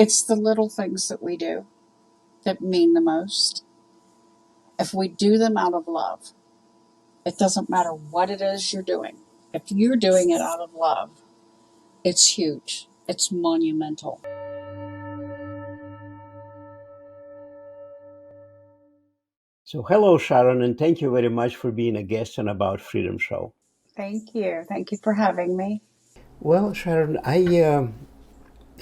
It's the little things that we do that mean the most. If we do them out of love, it doesn't matter what it is you're doing. If you're doing it out of love, it's huge. It's monumental. So, hello, Sharon, and thank you very much for being a guest on About Freedom Show. Thank you. Thank you for having me. Well, Sharon,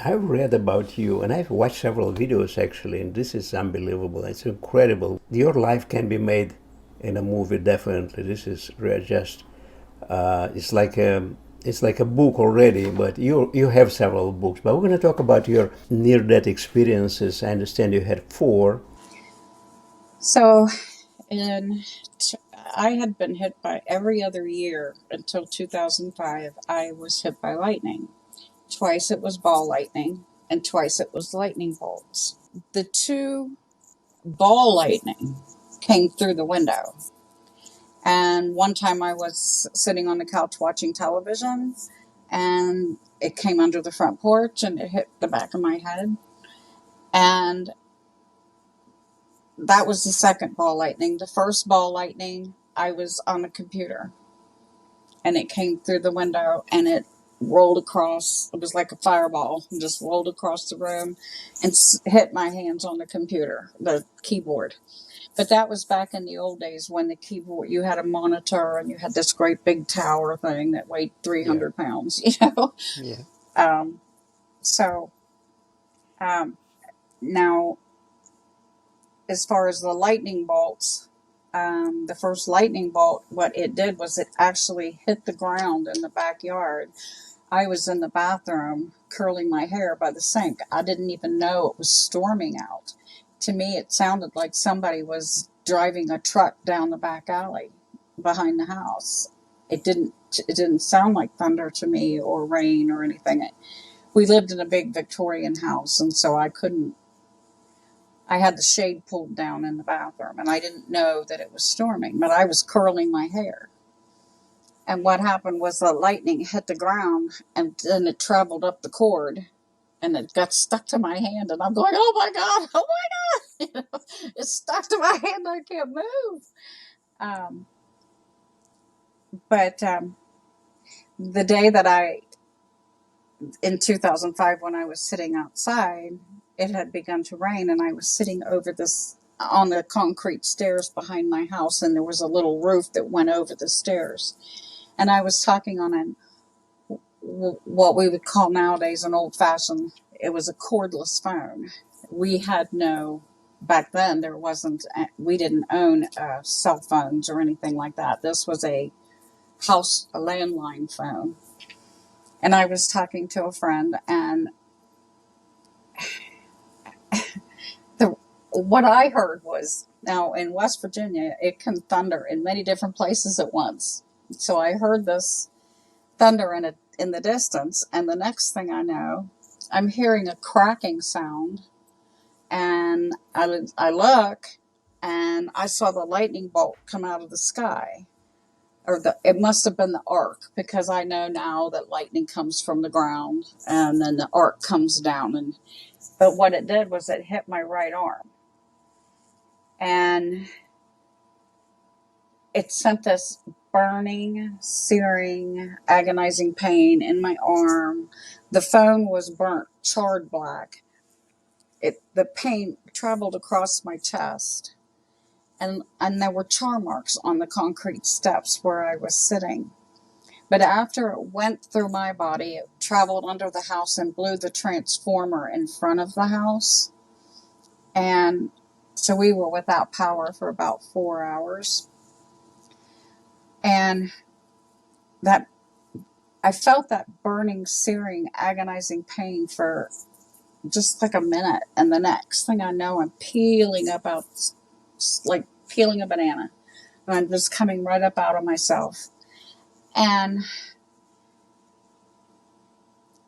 I've read about you and I've watched several videos actually, and this is unbelievable. It's incredible. Your life can be made in a movie, definitely. This is just it's like a book already, but you have several books. But we're going to talk about your near-death experiences. I understand you had four. So, in I had been hit by every other year until 2005. I was hit by lightning. Twice it was ball lightning, and twice it was lightning bolts. The two ball lightning came through the window. And one time I was sitting on the couch watching television, and it came under the front porch and it hit the back of my head. And that was the second ball lightning. The first ball lightning, I was on the computer, and it came through the window and it rolled across. It was like a fireball, and just rolled across the room and hit my hands on the computer, the keyboard. But that was back in the old days when the keyboard, you had a monitor and you had this great big tower thing that weighed 300 pounds, you know? Yeah. Um, so now, as far as the lightning bolts, the first lightning bolt, what it did was it actually hit the ground in the backyard. I was in the bathroom curling my hair by the sink. I didn't even know it was storming out. To me, it sounded like somebody was driving a truck down the back alley behind the house. It didn't sound like thunder to me or rain or anything. We lived in a big Victorian house, and so I had the shade pulled down in the bathroom, and I didn't know that it was storming, but I was curling my hair. And what happened was the lightning hit the ground, and then it traveled up the cord, and it got stuck to my hand, and I'm going, oh my God, oh my God. It's stuck to my hand, I can't move. Um, but the day that in 2005, when I was sitting outside, it had begun to rain, and I was sitting on the concrete stairs behind my house, and there was a little roof that went over the stairs. And I was talking on what we would call nowadays an old-fashioned, it was a cordless phone. Back then we didn't own cell phones or anything like that. This was a landline phone. And I was talking to a friend, and what I heard was, now in West Virginia, it can thunder in many different places at once. So I heard this thunder in the distance, and the next thing I know, I'm hearing a cracking sound, and I look, and I saw the lightning bolt come out of the sky. It must have been the arc, because I know now that lightning comes from the ground, and then the arc comes down. But what it did was it hit my right arm, and it sent this burning, searing, agonizing pain in my arm. The phone was burnt, charred black. The pain traveled across my chest, and there were char marks on the concrete steps where I was sitting. But after it went through my body, it traveled under the house and blew the transformer in front of the house. And so we were without power for about 4 hours. And I felt that burning, searing, agonizing pain for just like a minute. And the next thing I know, I'm peeling up out, like peeling a banana. And I'm just coming right up out of myself. And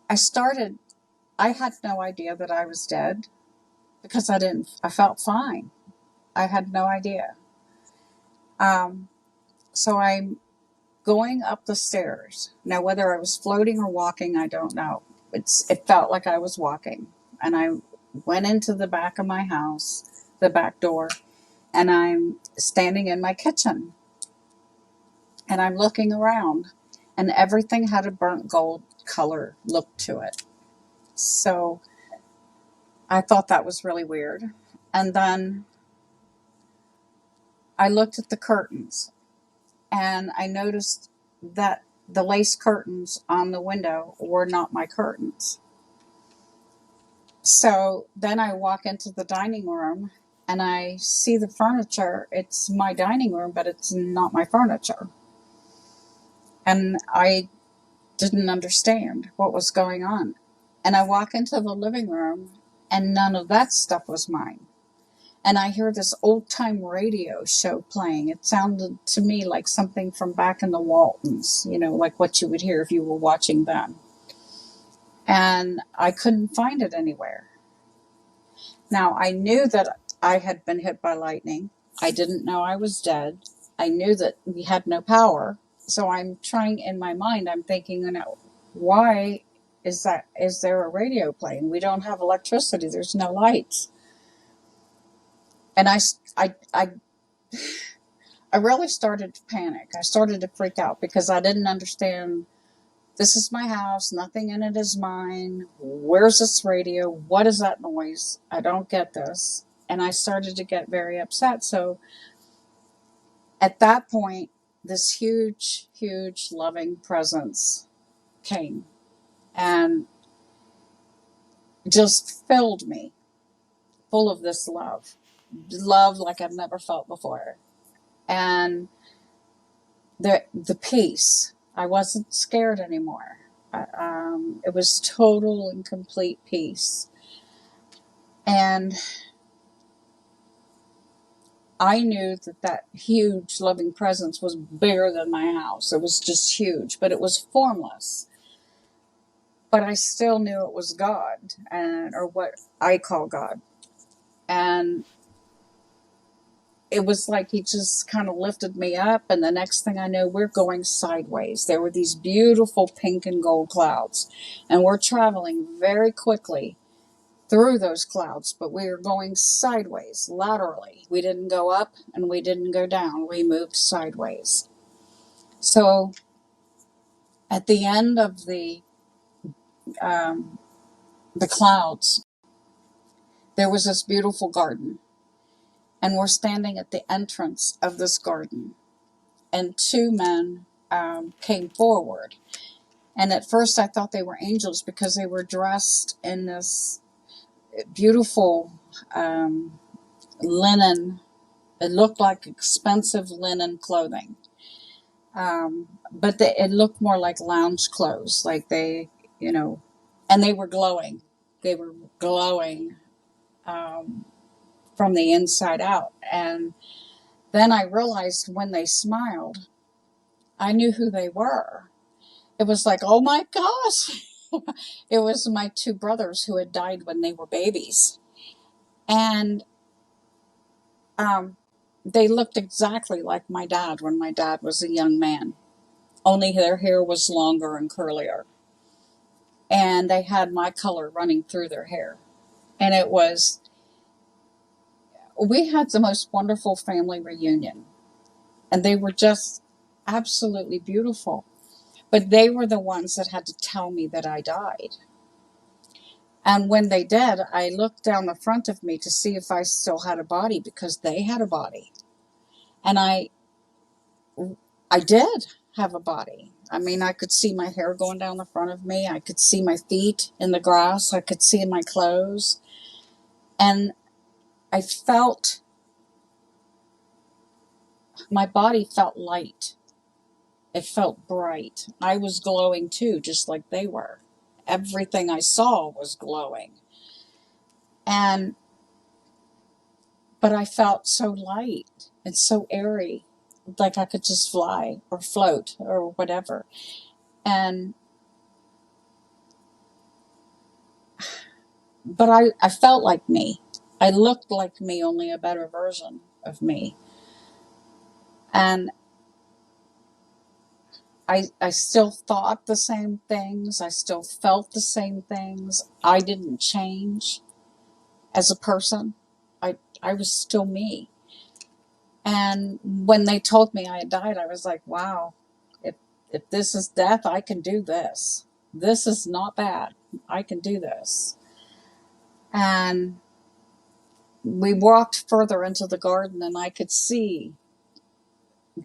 I had no idea that I was dead, because I felt fine. I had no idea. So I'm going up the stairs. Now, whether I was floating or walking, I don't know. It felt like I was walking. and I went into the back of my house, the back door, and I'm standing in my kitchen, and I'm looking around, and everything had a burnt gold color look to it. So I thought that was really weird. And then I looked at the curtains, and I noticed that the lace curtains on the window were not my curtains. So then I walk into the dining room and I see the furniture. It's my dining room, but it's not my furniture. And I didn't understand what was going on. And I walk into the living room and none of that stuff was mine. And I hear this old time radio show playing. It sounded to me like something from back in the Waltons, like what you would hear if you were watching them. And I couldn't find it anywhere. Now, I knew that I had been hit by lightning. I didn't know I was dead. I knew that we had no power. So I'm trying, in my mind, I'm thinking, why is there a radio playing? We don't have electricity. There's no lights. And I really started to panic. I started to freak out because I didn't understand. This is my house. Nothing in it is mine. Where's this radio? What is that noise? I don't get this. And I started to get very upset. So at that point, this huge, huge loving presence came and just filled me full of this love like I've never felt before. And the peace. I wasn't scared anymore. It was total and complete peace. And I knew that huge loving presence was bigger than my house. It was just huge, but it was formless. But I still knew it was God, or what I call God. And it was like he just kind of lifted me up, and the next thing I know, we're going sideways. There were these beautiful pink and gold clouds, and we're traveling very quickly through those clouds, but we were going sideways, laterally. We didn't go up and we didn't go down. We moved sideways. So at the end of the clouds, there was this beautiful garden, and we're standing at the entrance of this garden, and two men came forward. And at first I thought they were angels because they were dressed in this beautiful linen. It looked like expensive linen clothing. But it looked more like lounge clothes, like and they were glowing. They were glowing from the inside out. And then I realized when they smiled, I knew who they were. It was like, oh my gosh. It was my two brothers who had died when they were babies. And they looked exactly like my dad when my dad was a young man. Only their hair was longer and curlier. And they had my color running through their hair. And we had the most wonderful family reunion. And they were just absolutely beautiful. But they were the ones that had to tell me that I died. And when they did, I looked down the front of me to see if I still had a body, because they had a body. And I did have a body. I mean, I could see my hair going down the front of me. I could see my feet in the grass. I could see my clothes. And I felt, my body felt light. It felt bright. I was glowing too, just like they were. Everything I saw was glowing. But I felt so light and so airy, like I could just fly or float or whatever. But I felt like me. I looked like me, only a better version of me. And I still thought the same things. I still felt the same things. I didn't change as a person. I was still me. And when they told me I had died, I was like, wow, if, if this is death, I can do this. This is not bad. I can do this. And we walked further into the garden, and I could see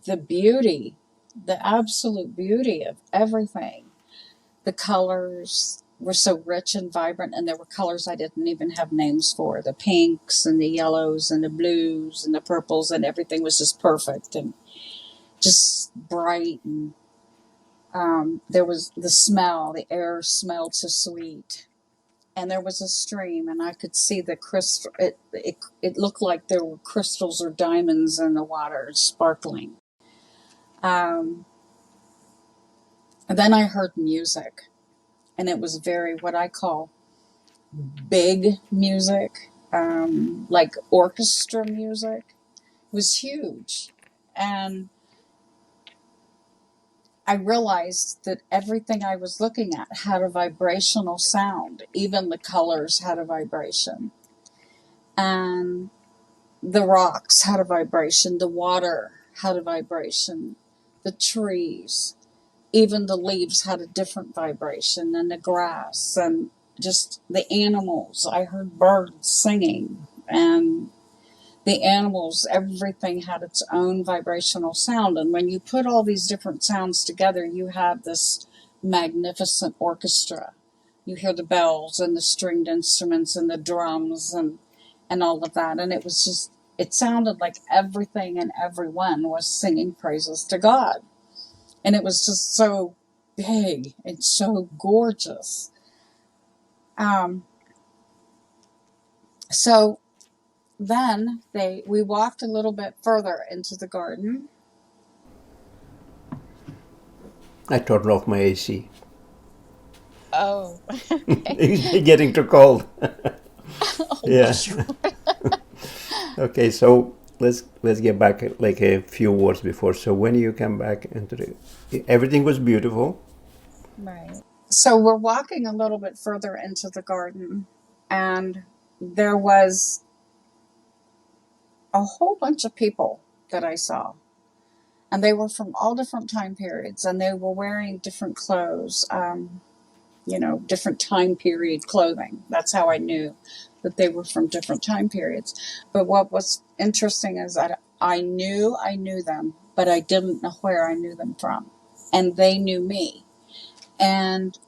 the beauty, the absolute beauty of everything. The colors were so rich and vibrant, and there were colors I didn't even have names for. The pinks and the yellows and the blues and the purples, and everything was just perfect and just bright. And there was the smell, the air smelled so sweet. And there was a stream, and I could see the crystal. It looked like there were crystals or diamonds in the water, sparkling. Um, and then I heard music, and it was very what I call big music, like orchestra music. It was huge, and I realized that everything I was looking at had a vibrational sound. Even the colors had a vibration, and the rocks had a vibration, the water had a vibration, the trees, even the leaves had a different vibration, and the grass, and just the animals. I heard birds singing, and the animals, everything had its own vibrational sound. And when you put all these different sounds together, you have this magnificent orchestra. You hear the bells and the stringed instruments and the drums and all of that. And it was just, it sounded like everything and everyone was singing praises to God. And it was just so big and so gorgeous. So then we walked a little bit further into the garden. I turned off my AC. Oh, It's getting too cold. oh, Yeah. sure. Okay, so let's get back like a few words before. So when you come back into everything was beautiful. Right. So we're walking a little bit further into the garden, and there was a whole bunch of people that I saw. And they were from all different time periods, and they were wearing different clothes, different time period clothing. That's how I knew that they were from different time periods. But what was interesting is that I knew them, but I didn't know where I knew them from. And they knew me. And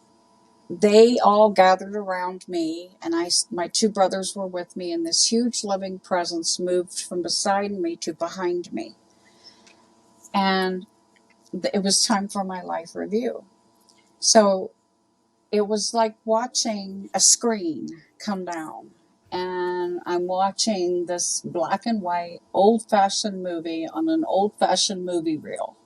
they all gathered around me, and my two brothers were with me, and this huge loving presence moved from beside me to behind me. And it was time for my life review. So it was like watching a screen come down, and I'm watching this black and white old-fashioned movie on an old-fashioned movie reel.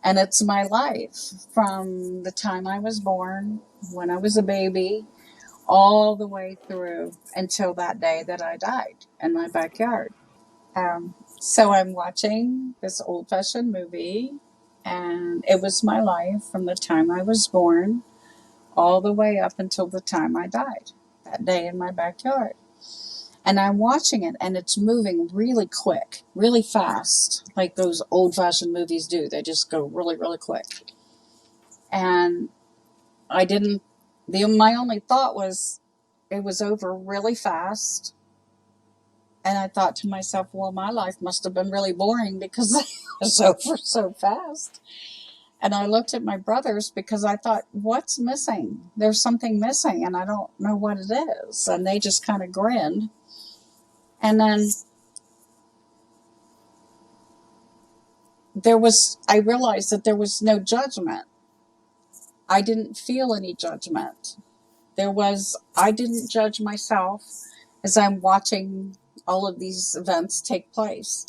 And it's my life from the time I was born, when I was a baby, all the way through until that day that I died in my backyard. So I'm watching this old-fashioned movie, and it was my life from the time I was born all the way up until the time I died, that day in my backyard. And I'm watching it, and it's moving really quick, really fast, like those old-fashioned movies do. They just go really, really quick. And I didn't, my only thought was it was over really fast. And I thought to myself, well, my life must have been really boring because it was over so fast. And I looked at my brothers because I thought, what's missing? There's something missing, and I don't know what it is. And they just kind of grinned. And then I realized that there was no judgment. I didn't feel any judgment. I didn't judge myself as I'm watching all of these events take place.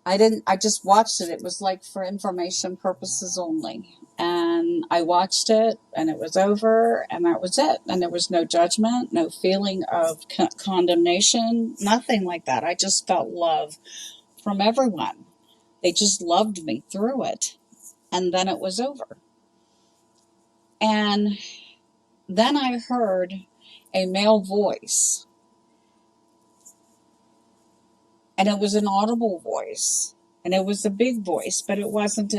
I just watched it. It was like for information purposes only. And I watched it, and it was over, and that was it. And there was no judgment, no feeling of condemnation, nothing like that. I just felt love from everyone. They just loved me through it. and then it was over. And then I heard a male voice, and it was an audible voice, and it was a big voice, but it wasn't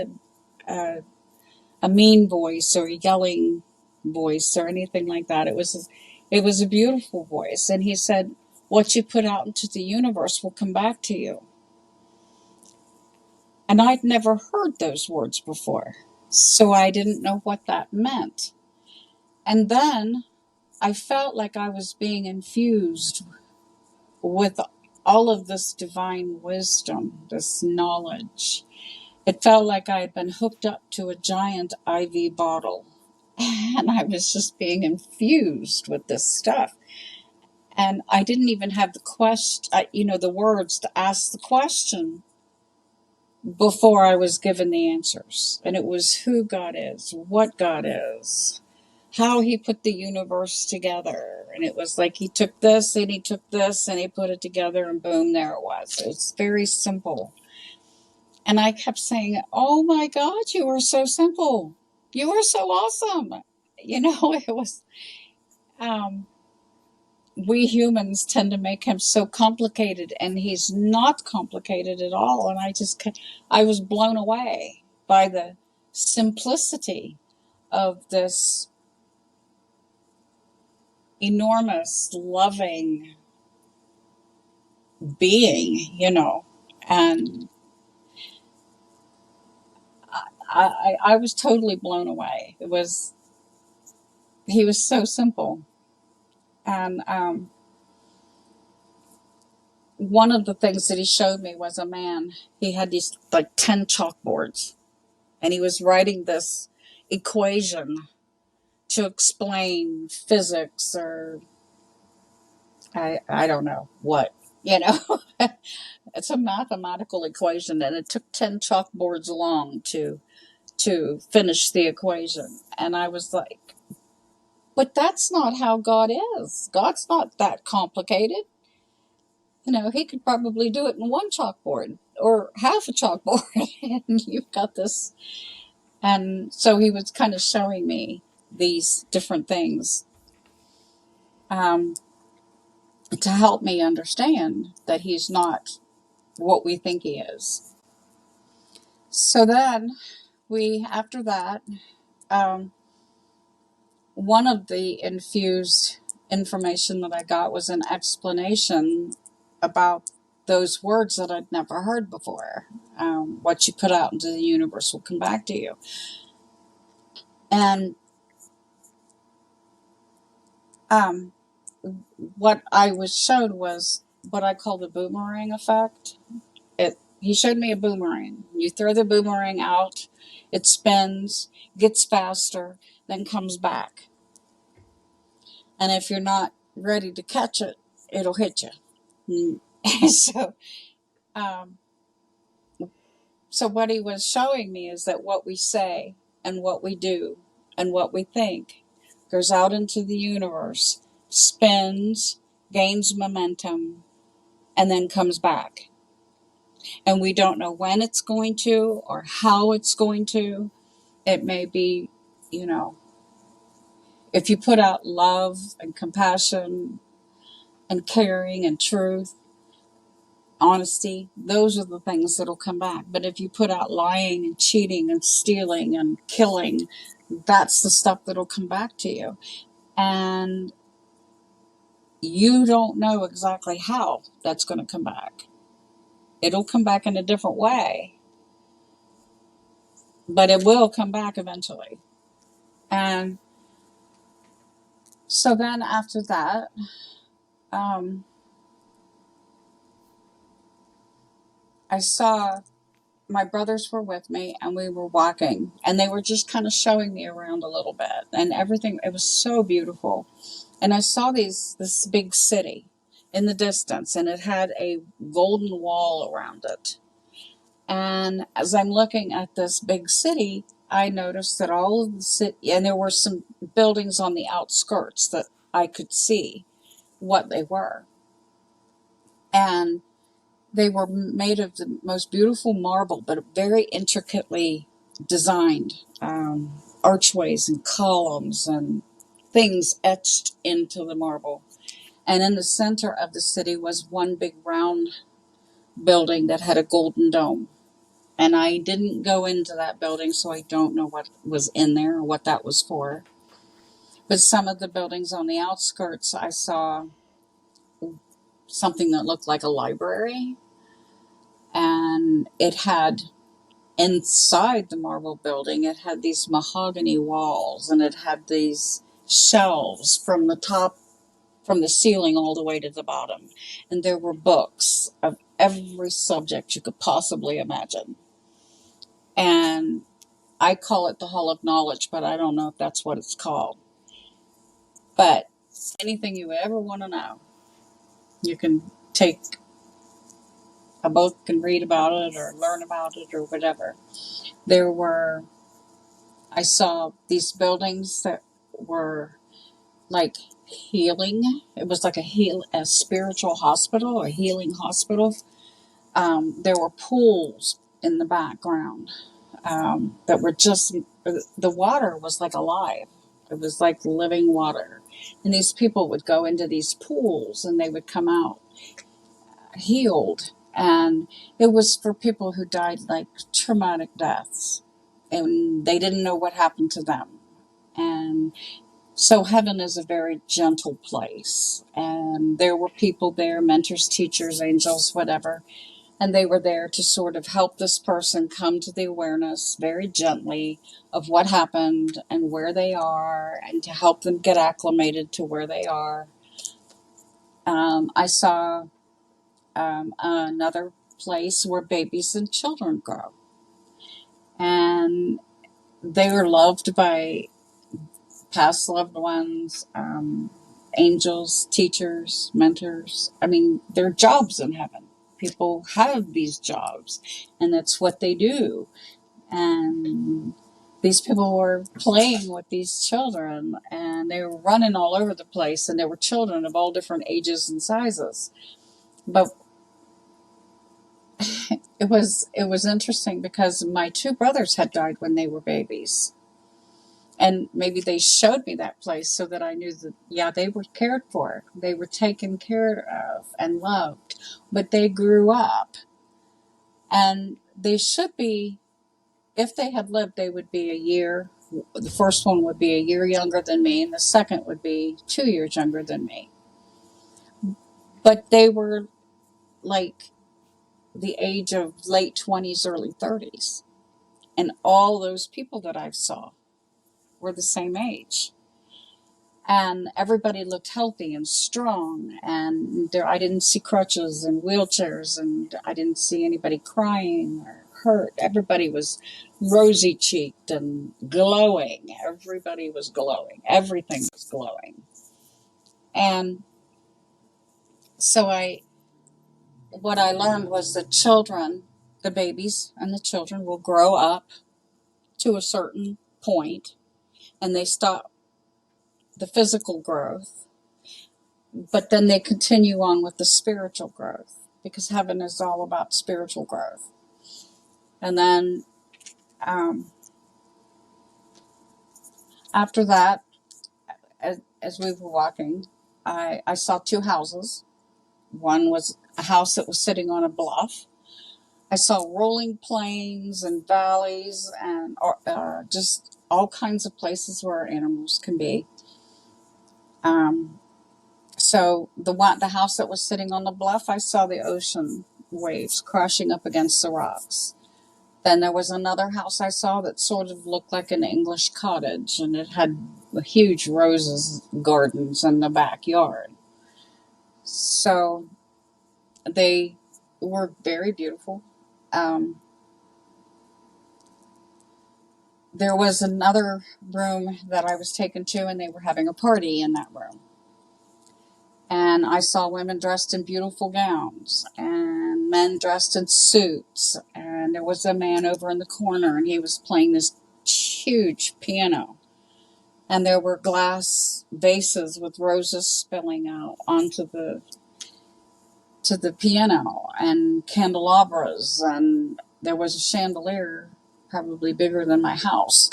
a mean voice or a yelling voice or anything like that. It was a beautiful voice, and he said, "What you put out into the universe will come back to you." And I'd never heard those words before, so I didn't know what that meant. And then I felt like I was being infused with all of this divine wisdom, this knowledge. It felt like I had been hooked up to a giant IV bottle, and I was just being infused with this stuff. And I didn't even have the words to ask the question before I was given the answers. And it was who God is, what God is, how he put the universe together. And it was like he took this and he took this and he put it together, and boom, there it was. It's very simple. And I kept saying, "Oh my God, you are so simple. You are so awesome." It was, we humans tend to make him so complicated, and he's not complicated at all. And I was blown away by the simplicity of this enormous, loving being. And I was totally blown away. He was so simple. And one of the things that he showed me was a man. He had these like 10 chalkboards, and he was writing this equation to explain physics, or I don't know what, you know. It's a mathematical equation, and it took 10 chalkboards long to finish the equation. And I was like, but that's not how God is. God's not that complicated. He could probably do it in one chalkboard or half a chalkboard, and you've got this. And so he was kind of showing me these different things to help me understand that he's not what we think he is. So then after that, one of the infused information that I got was an explanation about those words that I'd never heard before. What you put out into the universe will come back to you. And what I was showed was what I call the boomerang effect. He showed me a boomerang. You throw the boomerang out, it spins, gets faster, then comes back. And if you're not ready to catch it, it'll hit you. So, so what he was showing me is that what we say and what we do and what we think goes out into the universe, spins, gains momentum, and then comes back. And we don't know when it's going to or how it's going to. It may be, if you put out love and compassion and caring and truth, honesty, those are the things that'll come back. But if you put out lying and cheating and stealing and killing, that's the stuff that'll come back to you. And you don't know exactly how that's going to come back. It'll come back in a different way, but it will come back eventually. And so then after that, I saw my brothers were with me, and we were walking, and they were just kind of showing me around a little bit, and everything. It was so beautiful. And I saw this big city in the distance, and it had a golden wall around it. And as I'm looking at this big city, I noticed that all of the city, and there were some buildings on the outskirts that I could see what they were. And they were made of the most beautiful marble, but very intricately designed, archways and columns and things etched into the marble. And in the center of the city was one big round building that had a golden dome. And I didn't go into that building, so I don't know what was in there or what that was for. But some of the buildings on the outskirts, I saw something that looked like a library. And it had, inside the marble building, it had these mahogany walls, and it had these shelves from the top, from the ceiling all the way to the bottom. And there were books of every subject you could possibly imagine. And I call it the Hall of Knowledge, but I don't know if that's what it's called. But anything you ever want to know, you can take a book and read about it or learn about it or whatever. I saw these buildings that were like healing. It was like a spiritual hospital, a healing hospital. There were pools in the background that were just, the water was like alive. It was like living water. And these people would go into these pools and they would come out healed. And it was for people who died like traumatic deaths. And they didn't know what happened to them. And so heaven is a very gentle place. And there were people there, mentors, teachers, angels, whatever. And they were there to sort of help this person come to the awareness very gently of what happened and where they are, and to help them get acclimated to where they are. I saw another place where babies and children grow. And they were loved by past loved ones, angels, teachers, mentors. I mean, there are jobs in heaven. People have these jobs, and that's what they do. And these people were playing with these children, and they were running all over the place, and there were children of all different ages and sizes. But it was interesting because my two brothers had died when they were babies. And maybe they showed me that place so that I knew that, yeah, they were cared for. They were taken care of and loved. But they grew up. And they should be, if they had lived, they would be a year. The first one would be a year younger than me, and the second would be 2 years younger than me. But they were like the age of late 20s, early 30s. And all those people that I saw were the same age. And everybody looked healthy and strong, and I didn't see crutches and wheelchairs, and I didn't see anybody crying or hurt. Everybody was rosy cheeked and glowing. Everybody was glowing. Everything was glowing. And so what I learned was that children, the babies and the children, will grow up to a certain point, and they stop the physical growth, but then they continue on with the spiritual growth, because heaven is all about spiritual growth. And then after that, as we were walking, I saw two houses. One was a house that was sitting on a bluff. I saw rolling plains and valleys and just all kinds of places where animals can be. So the house that was sitting on the bluff, I saw the ocean waves crashing up against the rocks. Then there was another house I saw that sort of looked like an English cottage, and it had huge roses gardens in the backyard. So they were very beautiful. There was another room that I was taken to, and they were having a party in that room. And I saw women dressed in beautiful gowns and men dressed in suits. And there was a man over in the corner, and he was playing this huge piano. And there were glass vases with roses spilling out onto the piano, and candelabras, and there was a chandelier probably bigger than my house.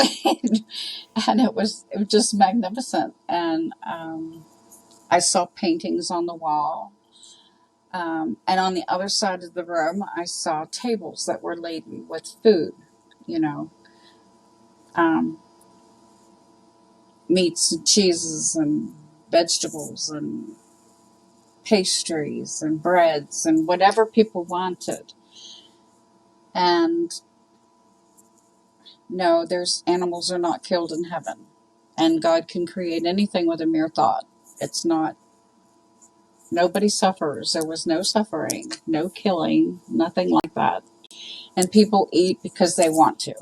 And it was just magnificent. And I saw paintings on the wall. And on the other side of the room, I saw tables that were laden with food, you know, um, meats and cheeses and vegetables and pastries and breads and whatever people wanted. And no, there's animals are not killed in heaven. And God can create anything with a mere thought. It's not, nobody suffers. There was no suffering, no killing, nothing like that. And people eat because they want to,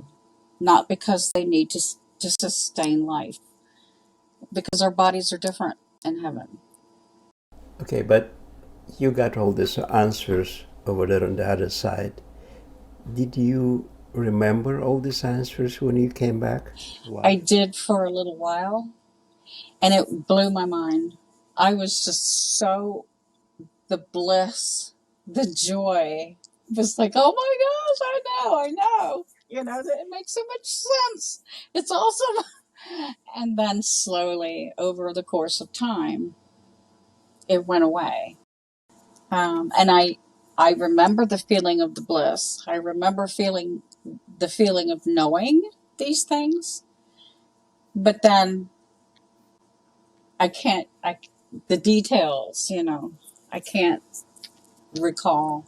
not because they need to sustain life, because our bodies are different in heaven. Okay, but you got all these answers over there on the other side. Did you remember all these answers when you came back? I Why? did for a little while, and it blew my mind. I was just so, the bliss, the joy was like, oh my gosh, I know. You know, it makes so much sense. It's awesome. And then slowly, over the course of time, it went away. And I remember the feeling of the bliss. I remember feeling the feeling of knowing these things, but then the details, I can't recall.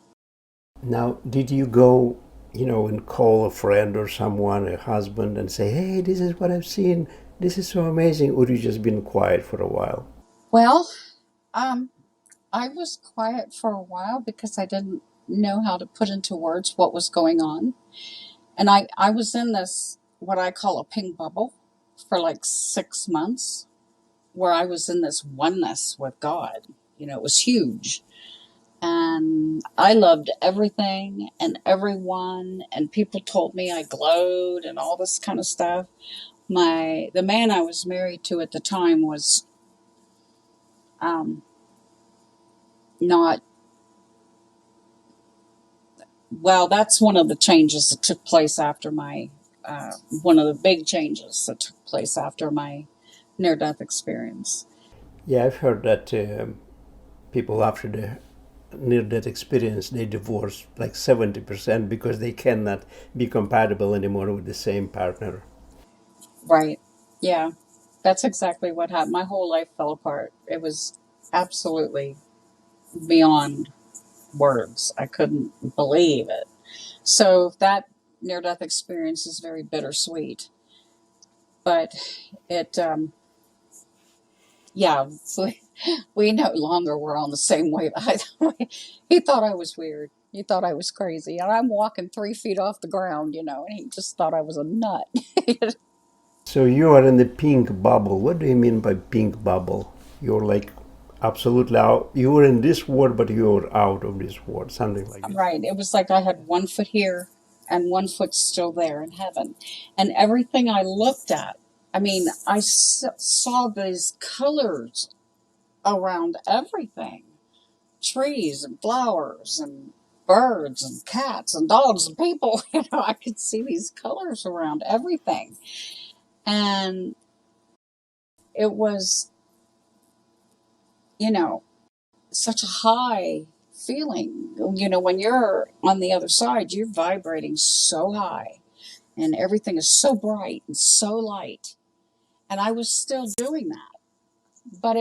Now, did you go, and call a friend or someone, a husband, and say, hey, this is what I've seen. This is so amazing. Or you just been quiet for a while? Well, um, I was quiet for a while because I didn't know how to put into words what was going on. And I was in this, what I call a pink bubble, for like 6 months, where I was in this oneness with God. It was huge. And I loved everything and everyone, and people told me I glowed and all this kind of stuff. The man I was married to at the time was um, not well. That's one of the changes that took place after my one of the big changes that took place after my near-death experience. Yeah, I've heard that people after the near-death experience, they divorce like 70% because they cannot be compatible anymore with the same partner. Right? Yeah, that's exactly what happened. My whole life fell apart. It was absolutely beyond words. I couldn't believe it. So that near death experience is very bittersweet. But it, yeah, so we no longer were on the same wave. He thought I was weird. He thought I was crazy. And I'm walking 3 feet off the ground, and he just thought I was a nut. So you are in the pink bubble. What do you mean by pink bubble? You're like absolutely out. You were in this world, but you're out of this world. Something like this. Right. It was like I had 1 foot here and 1 foot still there in heaven. And everything I looked at, I mean, I saw these colors around everything, trees and flowers and birds and cats and dogs and people. I could see these colors around everything. And it was, you know, such a high feeling. When you're on the other side, you're vibrating so high and everything is so bright and so light. And I was still doing that. But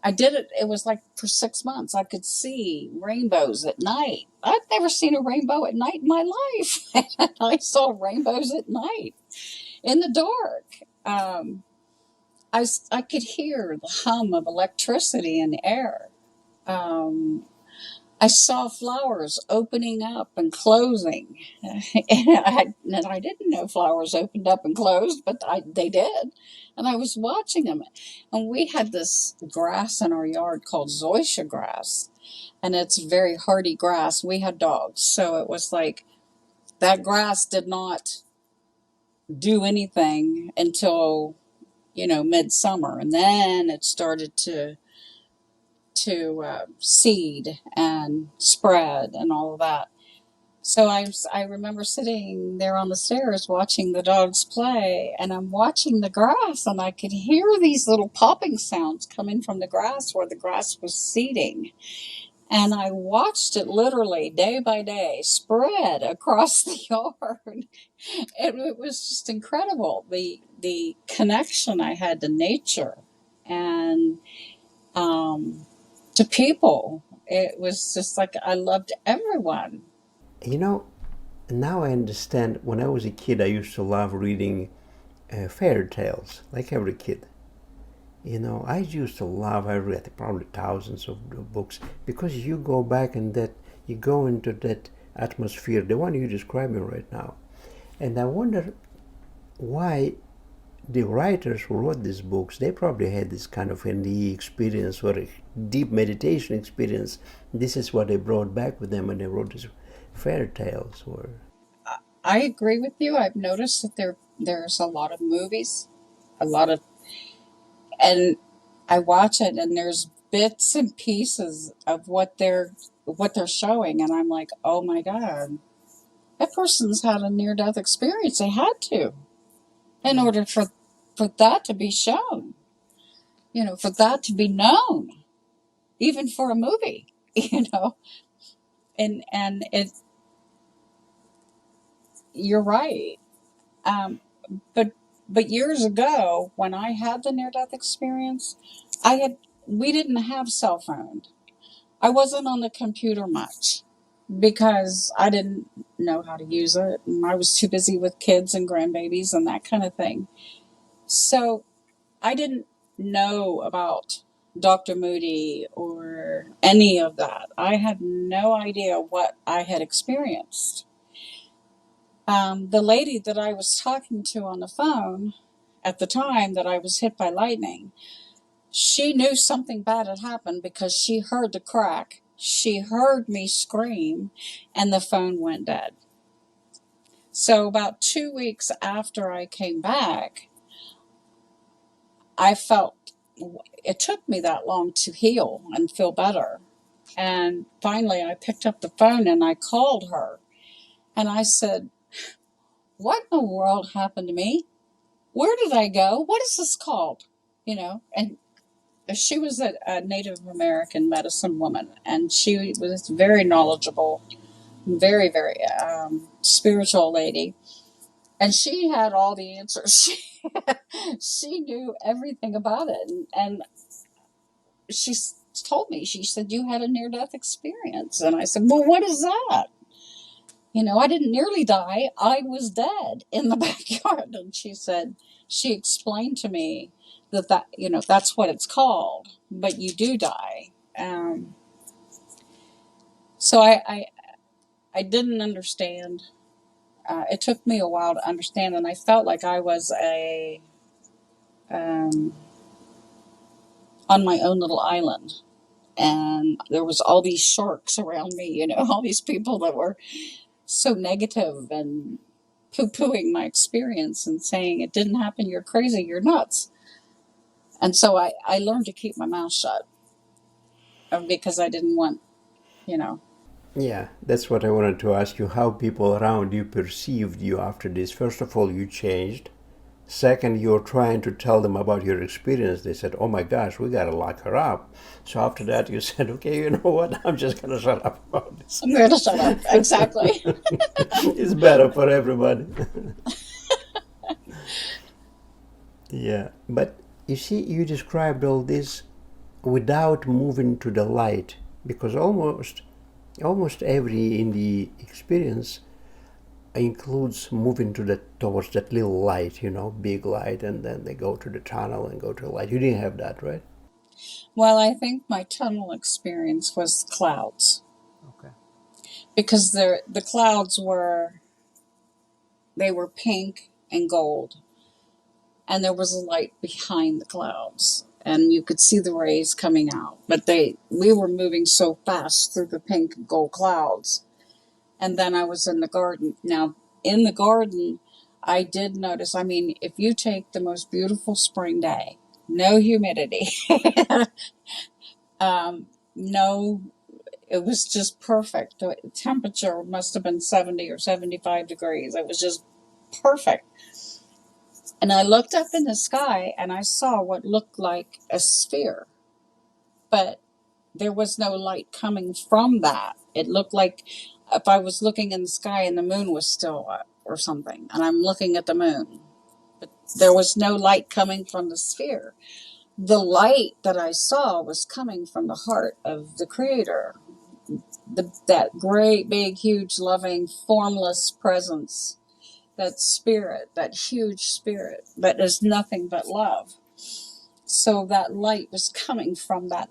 I did it. It was like for 6 months, I could see rainbows at night. I've never seen a rainbow at night in my life. I saw rainbows at night in the dark. I could hear the hum of electricity in the air. Um, I saw flowers opening up and closing. And I didn't know flowers opened up and closed, but they did. And I was watching them. And we had this grass in our yard called zoysia grass. And it's very hardy grass. We had dogs. So it was like that grass did not do anything until, midsummer. And then it started to seed and spread and all of that. So I remember sitting there on the stairs watching the dogs play, and I'm watching the grass, and I could hear these little popping sounds coming from the grass where the grass was seeding. And I watched it literally day by day spread across the yard. It was just incredible, the connection I had to nature and to people. It was just like I loved everyone. You know, now I understand. When I was a kid, I used to love reading fairy tales, like every kid. You know, I used to love. I read probably thousands of books because you go back and that you go into that atmosphere, the one you're describing right now, and I wonder why the writers who wrote these books, they probably had this kind of NDE experience or a deep meditation experience. This is what they brought back with them when they wrote these fairy tales. Or I agree with you. I've noticed that there's a lot of movies, a lot of, and I watch it, and there's bits and pieces of what they're showing, and I'm like, oh my god, that person's had a near death experience. They had to, in order for that to be shown, for that to be known, even for a movie, and you're right. Um, but but years ago, when I had the near death experience, we didn't have cell phones. I wasn't on the computer much because I didn't know how to use it, and I was too busy with kids and grandbabies and that kind of thing. So I didn't know about Dr. Moody or any of that. I had no idea what I had experienced. The lady that I was talking to on the phone at the time that I was hit by lightning, she knew something bad had happened because she heard the crack. She heard me scream, and the phone went dead. So about 2 weeks after I came back, I felt it took me that long to heal and feel better. And finally, I picked up the phone and I called her. And I said, what in the world happened to me? Where did I go? What is this called? And she was a Native American medicine woman, and she was very knowledgeable, very, very spiritual lady. And she had all the answers. She knew everything about it. And she told me, she said, you had a near-death experience. And I said, well, what is that? I didn't nearly die. I was dead in the backyard. And she explained to me that's what it's called, but you do die. So I didn't understand. It took me a while to understand, and I felt like I was um, on my own little island. And there was all these sharks around me, all these people that were so negative and poo-pooing my experience and saying it didn't happen, you're crazy, you're nuts. And so I learned to keep my mouth shut because I didn't want, you know. yeah, that's what I wanted to ask you. How people around you perceived you after this? First of all, you changed. Second, you're trying to tell them about your experience. They said, "Oh my gosh, we gotta lock her up." So after that, you said, "Okay, you know what? I'm just gonna shut up about this. I'm going to shut up. Exactly. It's better for everybody." Yeah, but you see, you described all this without moving to the light, because almost every in the experience includes moving towards that little light, big light, and then they go to the tunnel and go to the light. You didn't have that, right? Well, I think my tunnel experience was clouds Okay. because the clouds they were pink and gold, and there was a light behind the clouds, and you could see the rays coming out. But we were moving so fast through the pink and gold clouds. And then I was in the garden. Now, in the garden, I did notice, I mean, if you take the most beautiful spring day, no humidity, no It was just perfect. The temperature must have been 70 or 75 degrees. It was just perfect. And I looked up in the sky and I saw what looked like a sphere, but there was no light coming from that. It looked like if I was looking in the sky and the moon was still up or something, and I'm looking at the moon, but there was no light coming from the sphere. The light that I saw was coming from the heart of the Creator, that great, big, huge, loving, formless presence, that spirit, that huge spirit that is nothing but love. So that light was coming from that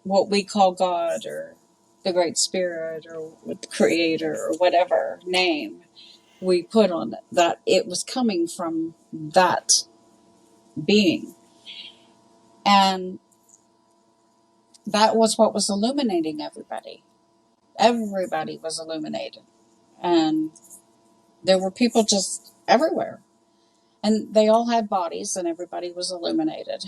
what we call God or the Great Spirit or the Creator or whatever name we put on it, that it was coming from that being. And that was what was illuminating everybody. Everybody was illuminated. And there were people just everywhere. And they all had bodies and everybody was illuminated.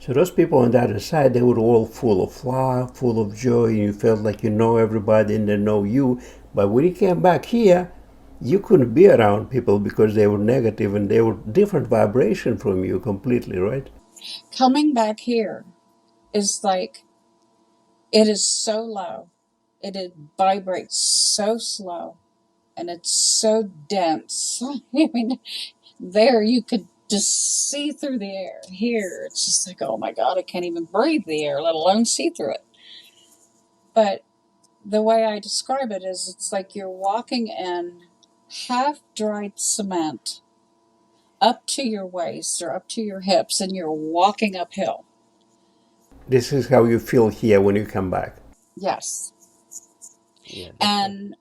So those people on the other side, they were all full of love, full of joy, and you felt like you know everybody and they know you. But when you came back here, you couldn't be around people because they were negative and they were different vibration from you completely, right? Coming back here is like, it is so low. It vibrates so slow and it's so dense. I mean, there you could just see through the air. Here, it's just like, oh my God, I can't even breathe the air, let alone see through it. But the way I describe it is it's like you're walking in half-dried cement up to your waist or up to your hips and you're walking uphill. This is how you feel here when you come back. Yes. Yeah, And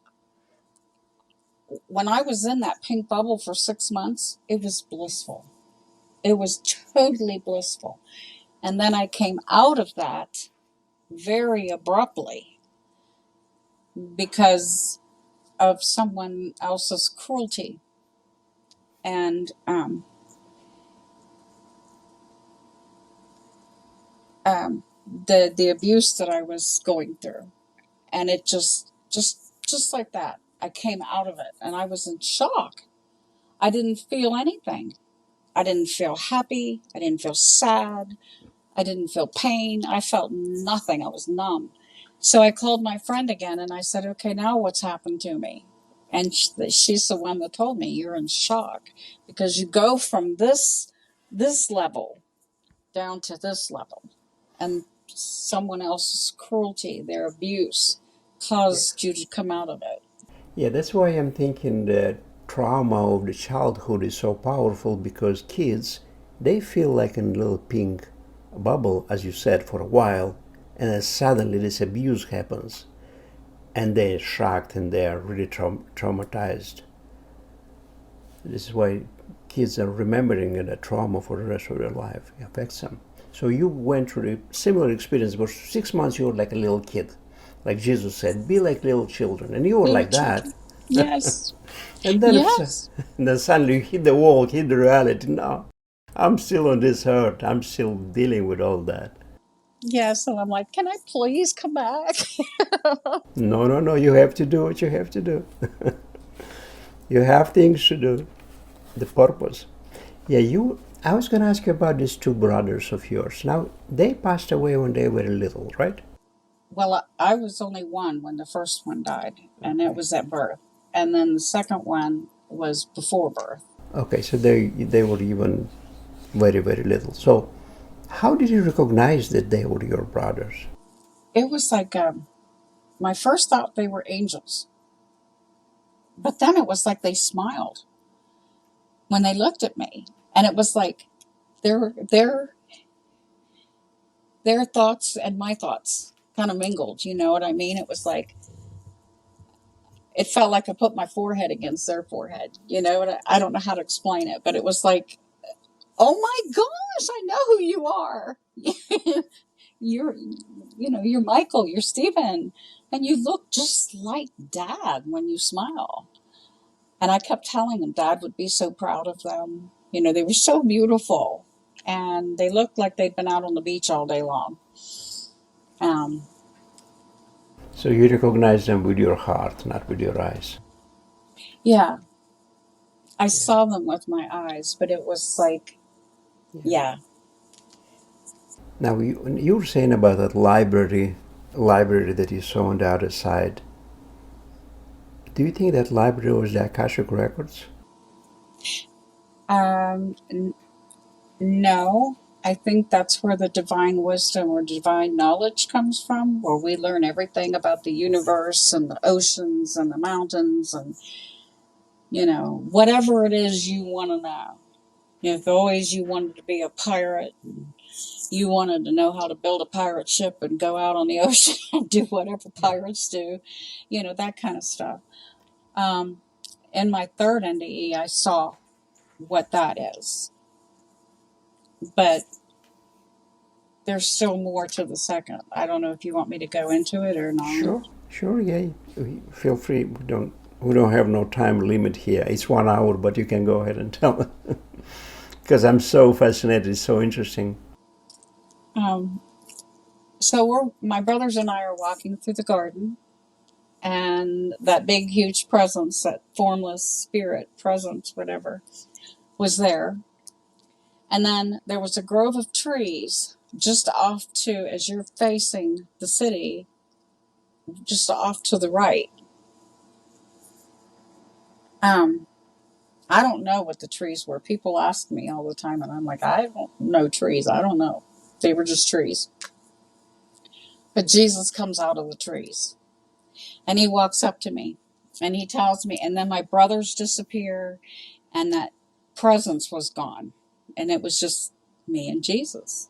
when I was in that pink bubble for 6 months, it was blissful. It was totally blissful. And then I came out of that very abruptly because of someone else's cruelty. And the abuse that I was going through. And it just like that, I came out of it and I was in shock. I didn't feel anything. I didn't feel happy. I didn't feel sad. I didn't feel pain. I felt nothing. I was numb. So I called my friend again and I said, okay, now what's happened to me? And she's the one that told me, you're in shock because you go from this level down to this level. And someone else's cruelty, their abuse, caused you to come out of it. Yeah, that's why I'm thinking the trauma of the childhood is so powerful because kids, they feel like in a little pink bubble, as you said, for a while, and then suddenly this abuse happens, and they're shocked and they're really traumatized. This is why kids are remembering the trauma for the rest of their life. It affects them. So you went through a similar experience. For 6 months, you were like a little kid. Like Jesus said, be like little children. And you were Little like that. children. Yes. And then, Yes. and then suddenly you hit the wall, hit the reality. No, I'm still on this earth. I'm still dealing with all that. Yes. And I'm like, can I please come back? No, no, no. You have to do what you have to do. You have things to do. The purpose. Yeah, you. I was going to ask you about these two brothers of yours. Now, they passed away when they were little, right? Well, I was only one when the first one died, and it was at birth. And then the second one was before birth. Okay, so they were even very, very little. So, how did you recognize that they were your brothers? It was like my first thought they were angels. But then it was like they smiled when they looked at me. And it was like their thoughts and my thoughts kind of mingled, you know what I mean? It was like, it felt like I put my forehead against their forehead, you know, and I don't know how to explain it, but it was like, oh my gosh, I know who you are. you're, you're Michael, you're Stephen, and you look just like Dad when you smile. And I kept telling them Dad would be so proud of them. You know, they were so beautiful and they looked like they'd been out on the beach all day long. So you recognize them with your heart, not with your eyes. Yeah, I saw them with my eyes, but it was like, yeah. Now you were saying about that library that you saw on the other side. Do you think that library was the Akashic records? N- no, I think that's where the divine wisdom or divine knowledge comes from, where we learn everything about the universe and the oceans and the mountains and, whatever it is you want to know. If always you wanted to be a pirate, and you wanted to know how to build a pirate ship and go out on the ocean and do whatever pirates do, that kind of stuff. Um, in my third NDE, I saw what that is. But there's still more to the second. I don't know if you want me to go into it or not. Sure, yeah. Feel free. We don't have no time limit here. It's 1 hour, but you can go ahead and tell. Because I'm so fascinated. It's so interesting. Um, so my brothers and I are walking through the garden, and that big, huge presence, that formless spirit presence, whatever, was there. And then there was a grove of trees just off to, as you're facing the city, just off to the right. Um, I don't know what the trees were. People ask me all the time, and I'm like, I don't know trees. I don't know. They were just trees. But Jesus comes out of the trees, and he walks up to me, and he tells me, and then my brothers disappear, and that presence was gone, and it was just me and Jesus.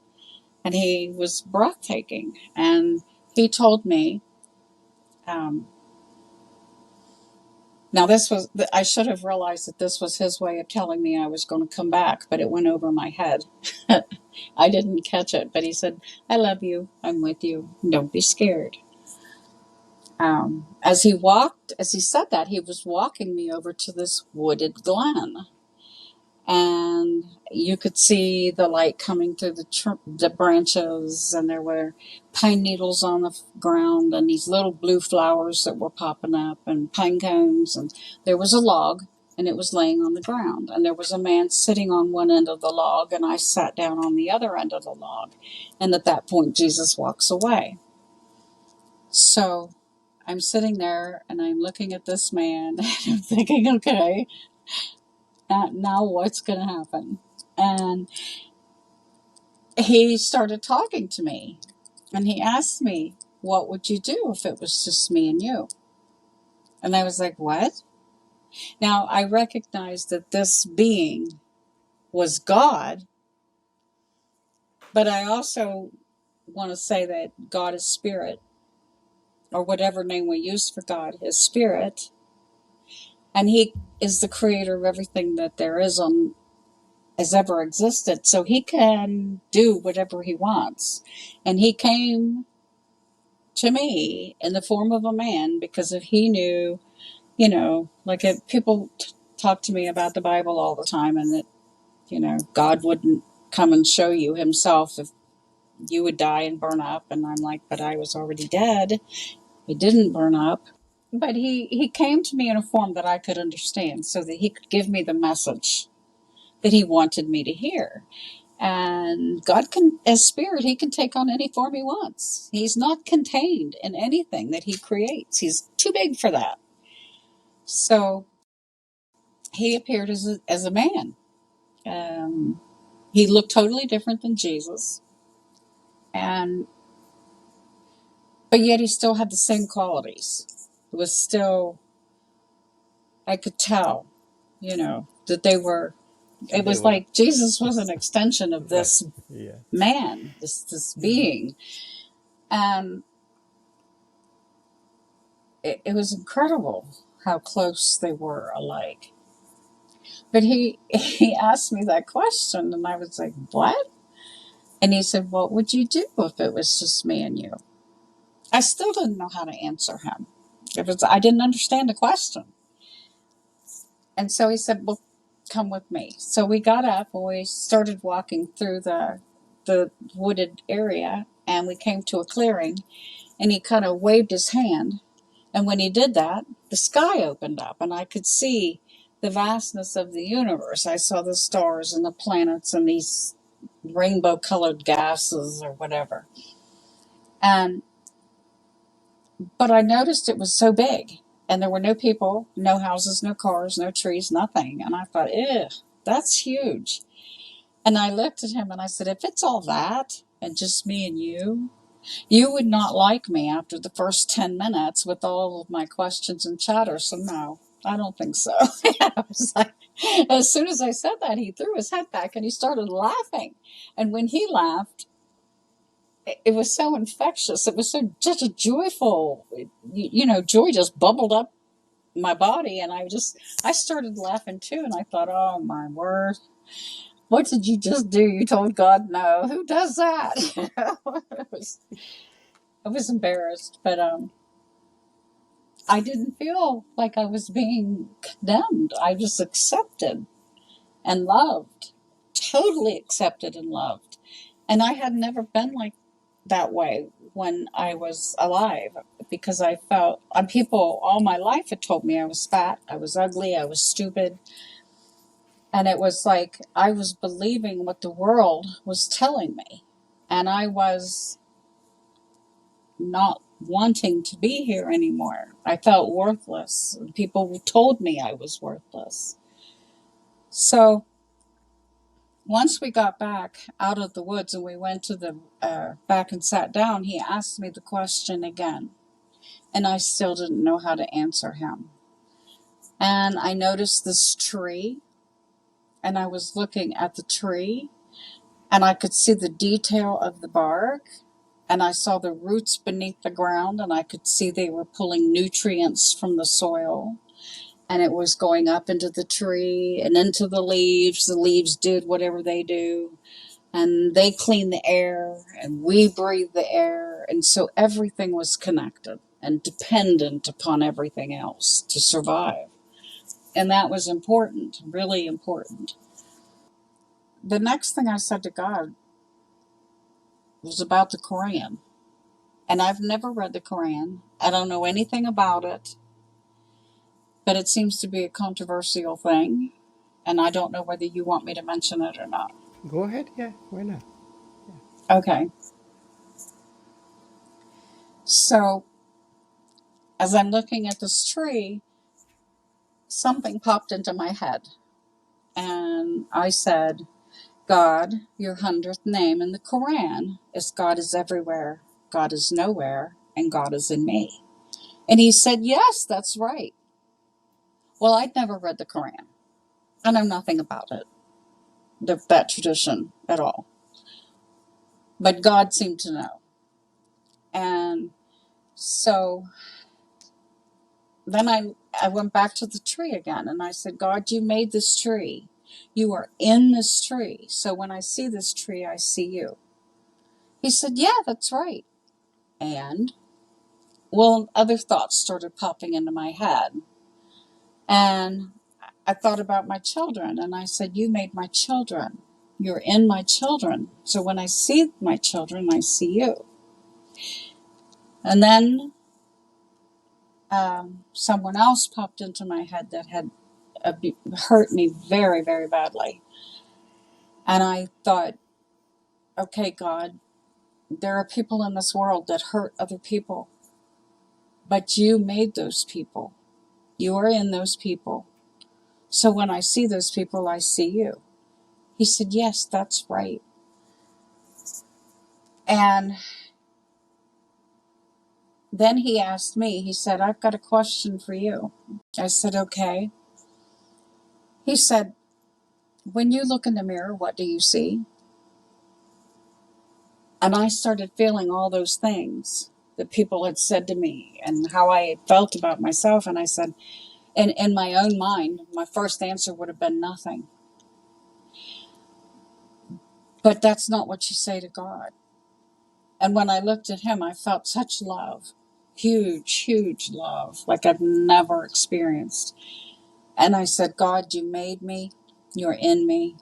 And he was breathtaking. And he told me, um, now this was, I should have realized that this was his way of telling me I was going to come back, but it went over my head. I didn't catch it, but he said, I love you. I'm with you. Don't be scared. As he said that, he was walking me over to this wooded glen. And you could see the light coming through the branches, and there were pine needles on the ground, and these little blue flowers that were popping up, and pine cones, and there was a log, and it was laying on the ground, and there was a man sitting on one end of the log, and I sat down on the other end of the log, and at that point Jesus walks away. So I'm sitting there, and I'm looking at this man, and I'm thinking, okay, now what's going to happen? And he started talking to me, and he asked me, what would you do if it was just me and you? And I was like, what? Now, I recognized that this being was God, but I also want to say that God is spirit, or whatever name we use for God is spirit, and he is the creator of everything that there is has ever existed, so he can do whatever he wants. And he came to me in the form of a man because if he knew, like if people talk to me about the Bible all the time, and that, God wouldn't come and show you himself if you would die and burn up. And I'm like, but I was already dead. He didn't burn up. But he came to me in a form that I could understand so that he could give me the message that he wanted me to hear. And God can, as spirit, he can take on any form he wants. He's not contained in anything that he creates. He's too big for that. So he appeared as a man. He looked totally different than Jesus, and but yet he still had the same qualities. It was still, I could tell, that they were. It was like Jesus was an extension of this man, this being, and it was incredible how close they were alike. But he asked me that question, and I was like, what? And he said, what would you do if it was just me and you? I still didn't know how to answer him. I didn't understand the question. And so he said, well, come with me. So we got up and we started walking through the wooded area, and we came to a clearing, and he kind of waved his hand. And when he did that, the sky opened up, and I could see the vastness of the universe. I saw the stars and the planets and these rainbow-colored gases or whatever. And but I noticed it was so big, and there were no people, no houses, no cars, no trees, nothing. And I thought, ew, that's huge. And I looked at him and I said, if it's all that and just me and you would not like me after the first 10 minutes with all of my questions and chatter. So no, I don't think so. I was like, as soon as I said that, he threw his head back and he started laughing. And when he laughed, it was so infectious. It was such a joyful, joy just bubbled up my body. And I started laughing too. And I thought, oh my word, what did you just do? You told God no. Who does that? I was embarrassed, but I didn't feel like I was being condemned. I was accepted and loved, totally accepted and loved. And I had never been like that way when I was alive, because I felt, people all my life had told me I was fat, I was ugly, I was stupid. And it was like I was believing what the world was telling me. And I was not wanting to be here anymore. I felt worthless. People told me I was worthless. So once we got back out of the woods and we went to the back and sat down, he asked me the question again. And I still didn't know how to answer him. And I noticed this tree, and I was looking at the tree, and I could see the detail of the bark, and I saw the roots beneath the ground, and I could see they were pulling nutrients from the soil, and it was going up into the tree and into the leaves. The leaves did whatever they do, and they clean the air, and we breathe the air, and so everything was connected and dependent upon everything else to survive. And that was important, really important. The next thing I said to God was about the Quran. And I've never read the Quran. I don't know anything about it. But it seems to be a controversial thing. And I don't know whether you want me to mention it or not. Go ahead, yeah, why not? Okay. So, as I'm looking at this tree, something popped into my head. And I said, God, your 100th name in the Quran is God is everywhere, God is nowhere, and God is in me. And he said, yes, that's right. Well, I'd never read the Quran. I know nothing about it, that tradition at all. But God seemed to know. And so then I went back to the tree again, and I said, God, you made this tree. You are in this tree. So when I see this tree, I see you. He said, yeah, that's right. And, well, other thoughts started popping into my head. And I thought about my children, and I said, you made my children. You're in my children. So when I see my children, I see you. And then someone else popped into my head that had hurt me very, very badly. And I thought, okay, God, there are people in this world that hurt other people. But you made those people. You are in those people. So when I see those people, I see you. He said, yes, that's right. And then he asked me, he said, I've got a question for you. I said, okay. He said, when you look in the mirror, what do you see? And I started feeling all those things that people had said to me and how I had felt about myself. And I said, and in my own mind, my first answer would have been nothing. But that's not what you say to God. And when I looked at him, I felt such love, huge, huge love, like I've never experienced. And I said, God, you made me, you're in me.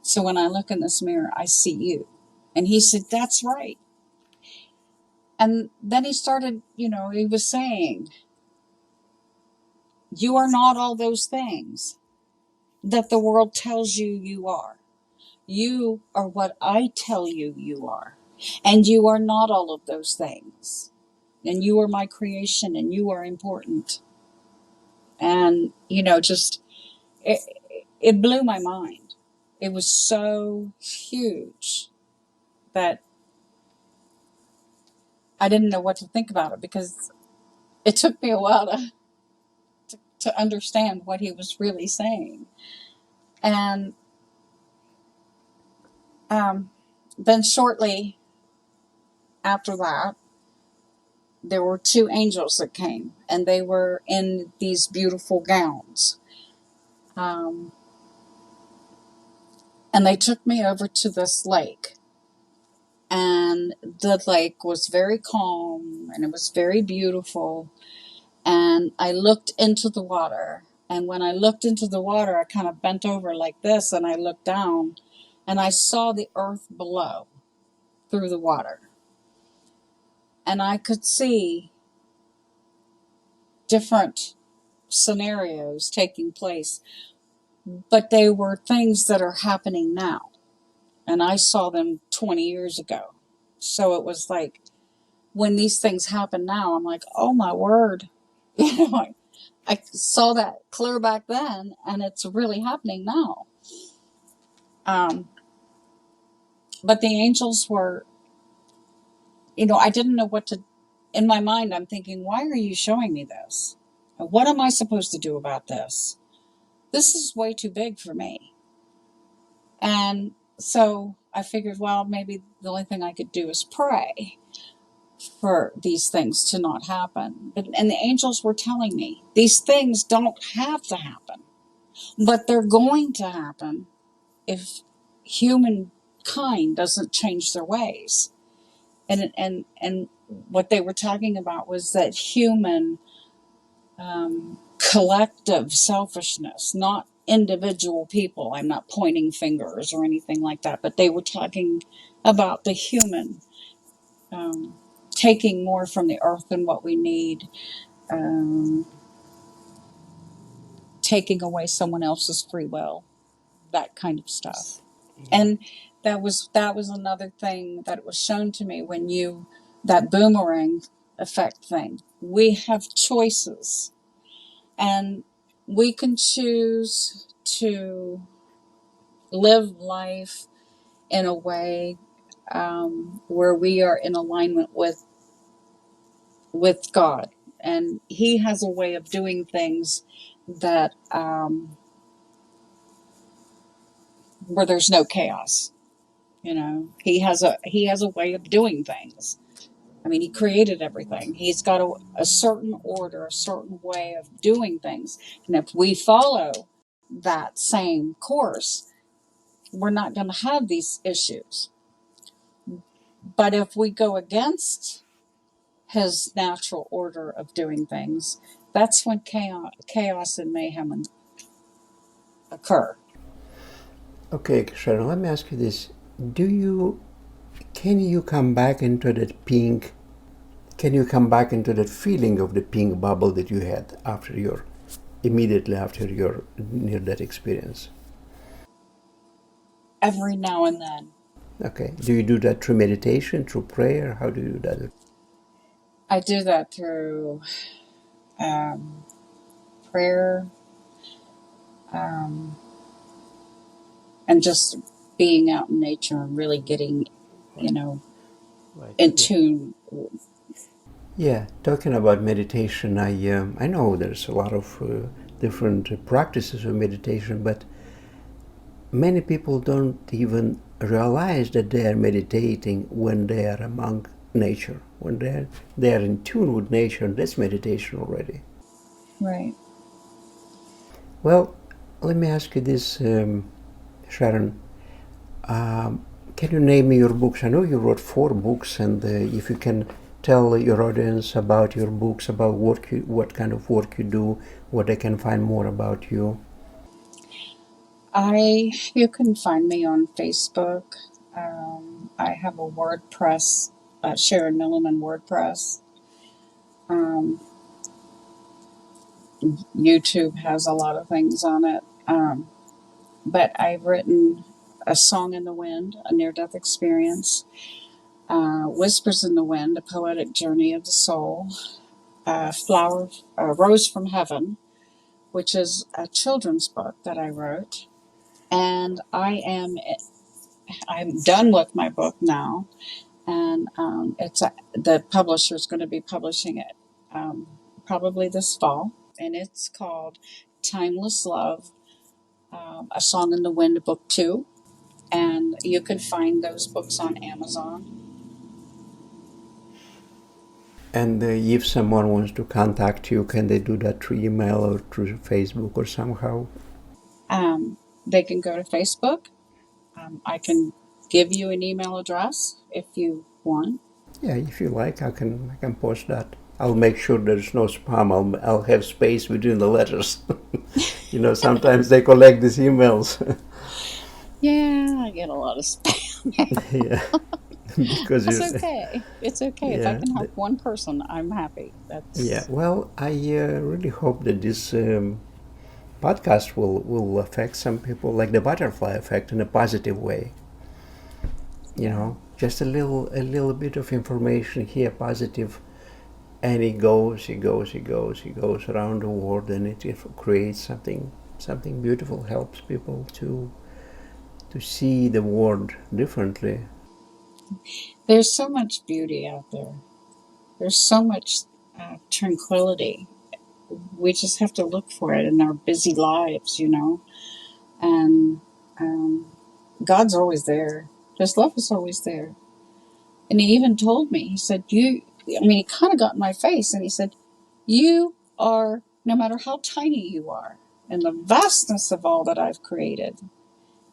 So when I look in this mirror, I see you. And he said, that's right. And then he started, he was saying, you are not all those things that the world tells you you are. You are what I tell you you are. And you are not all of those things. And you are my creation and you are important. And, just, it, it blew my mind. It was so huge that I didn't know what to think about it, because it took me a while to understand what he was really saying. And then shortly after that, there were two angels that came, and they were in these beautiful gowns. Um, and they took me over to this lake. And the lake was very calm and it was very beautiful. And I looked into the water. And when I looked into the water, I kind of bent over like this and I looked down and I saw the earth below through the water. And I could see different scenarios taking place, but they were things that are happening now. And I saw them 20 years ago. So it was like, when these things happen now, I'm like, oh my word. I saw that clear back then, and it's really happening now. But the angels were, I didn't know what to, in my mind, I'm thinking, why are you showing me this? What am I supposed to do about this? This is way too big for me. And so I figured, well, maybe the only thing I could do is pray for these things to not happen. And the angels were telling me, these things don't have to happen, but they're going to happen if humankind doesn't change their ways. And what they were talking about was that human collective selfishness, not individual people. I'm not pointing fingers or anything like that, but they were talking about the human taking more from the earth than what we need, taking away someone else's free will, that kind of stuff. And that was another thing that was shown to me when that boomerang effect thing. We have choices, and we can choose to live life in a way where we are in alignment with God, and He has a way of doing things that where there's no chaos. He has a way of doing things. I mean, He created everything. He's got a certain order, a certain way of doing things, and if we follow that same course, we're not going to have these issues. But if we go against His natural order of doing things, that's when chaos and mayhem occur. Okay, Sharon, let me ask you this. Can you come back into that pink, can you come back into that feeling of the pink bubble that you had immediately after your near-death experience? Every now and then. Okay. Do you do that through meditation, through prayer? How do you do that? I do that through prayer, and just being out in nature and really getting, Right. in Yeah. tune. Yeah, talking about meditation, I know there's a lot of different practices of meditation, but many people don't even realize that they are meditating when they are among nature, when they are in tune with nature, and that's meditation already. Right. Well, let me ask you this, Sharon. Can you name me your books? I know you wrote 4 books, and if you can tell your audience about your books, about what kind of work you do, what they can find more about you. You can find me on Facebook. I have a WordPress Sharon Milliman WordPress. Um, YouTube has a lot of things on it. But I've written A Song in the Wind, a near-death experience, Whispers in the Wind, a poetic journey of the soul, Rose from Heaven, which is a children's book that I wrote. And I'm done with my book now, and the publisher's going to be publishing it probably this fall, and it's called Timeless Love, A Song in the Wind, Book 2, and you can find those books on Amazon. And if someone wants to contact you, can they do that through email or through Facebook or somehow? They can go to Facebook. I can give you an email address if you want. Yeah, if you like, I can post that. I'll make sure there's no spam. I'll have space between the letters. Sometimes they collect these emails. Yeah, I get a lot of spam. Yeah, because That's okay. It's okay. If I yeah, can help one person, I'm happy. yeah. That's Well, I really hope that this podcast will affect some people, like the butterfly effect, in a positive way. yeah. Just a little bit of information here, positive, and it goes around the world, and it creates something beautiful, helps people to see the world differently. There's so much beauty out there. There's so much tranquility. We just have to look for it in our busy lives. And God's always there. His love is always there. And he even told me, he said, he kind of got in my face and he said, you are, no matter how tiny you are, in the vastness of all that I've created,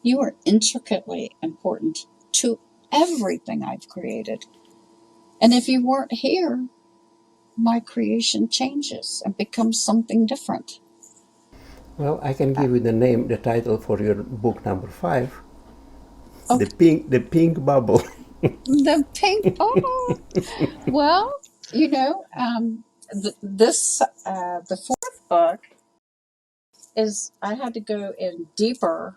you are intricately important to everything I've created. And if you weren't here, my creation changes and becomes something different. Well, I can give you the title for your book number 5, the Okay, pink bubble. the pink bubble. Well, the fourth book is I had to go in deeper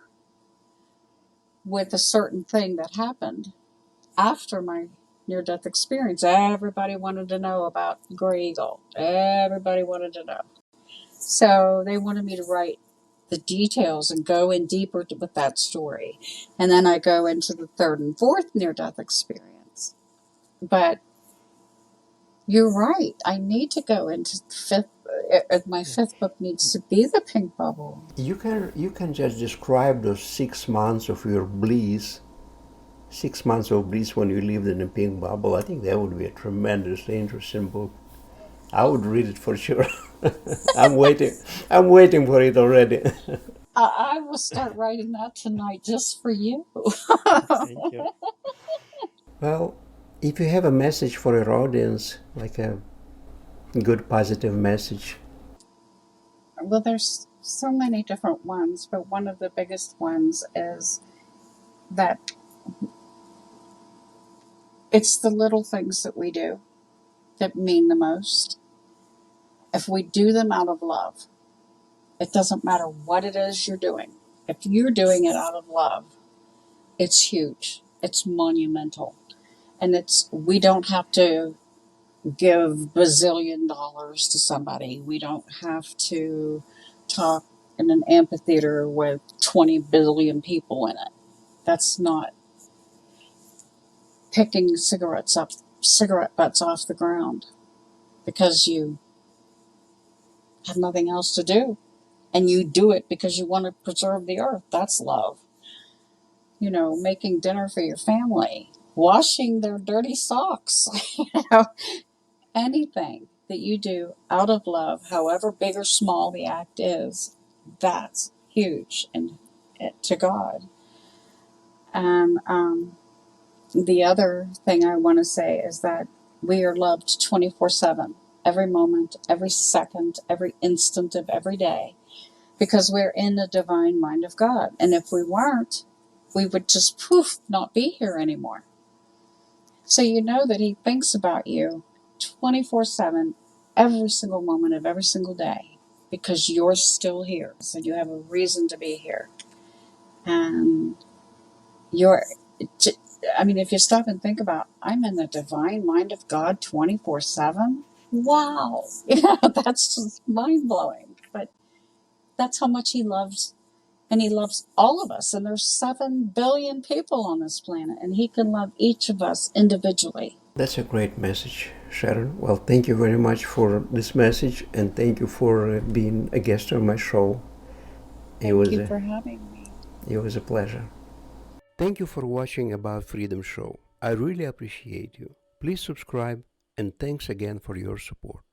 with a certain thing that happened after my near-death experience. Everybody wanted to know about Gray Eagle. Everybody wanted to know. So they wanted me to write the details and go in deeper with that story. And then I go into the third and fourth near-death experience. But you're right. I need to go into the fifth. My fifth book needs to be the pink bubble. You can just describe those 6 months of your bliss, 6 months of bliss when you lived in a pink bubble. I think that would be a tremendously interesting book. I would read it for sure. I'm waiting. I'm waiting for it already. I will start writing that tonight just for you. Thank you. Well, if you have a message for your audience, like a good positive message. Well, there's so many different ones, but one of the biggest ones is that it's the little things that we do that mean the most. If we do them out of love, it doesn't matter what it is you're doing. If you're doing it out of love, it's huge. It's monumental. And we don't have to give bazillion dollars to somebody. We don't have to talk in an amphitheater with 20 billion people in it. That's not picking cigarette butts off the ground because you have nothing else to do. And you do it because you want to preserve the earth. That's love. Making dinner for your family, washing their dirty socks, anything that you do out of love, however big or small the act is, that's huge and to God. And the other thing I want to say is that we are loved 24/7, every moment, every second, every instant of every day, because we're in the divine mind of God. And if we weren't, we would just poof, not be here anymore. So you know that He thinks about you 24/7, every single moment of every single day, because you're still here. So you have a reason to be here. And you're, I mean, if you stop and think about, I'm in the divine mind of God 24/7. Wow. Yeah, that's just mind blowing. But that's how much He loves. And He loves all of us. And there's 7 billion people on this planet. And He can love each of us individually. That's a great message, Sharon. Well, thank you very much for this message, and thank you for being a guest on my show. Thank you for having me. It was a pleasure. Thank you for watching About Freedom show. I really appreciate you. Please subscribe, and thanks again for your support.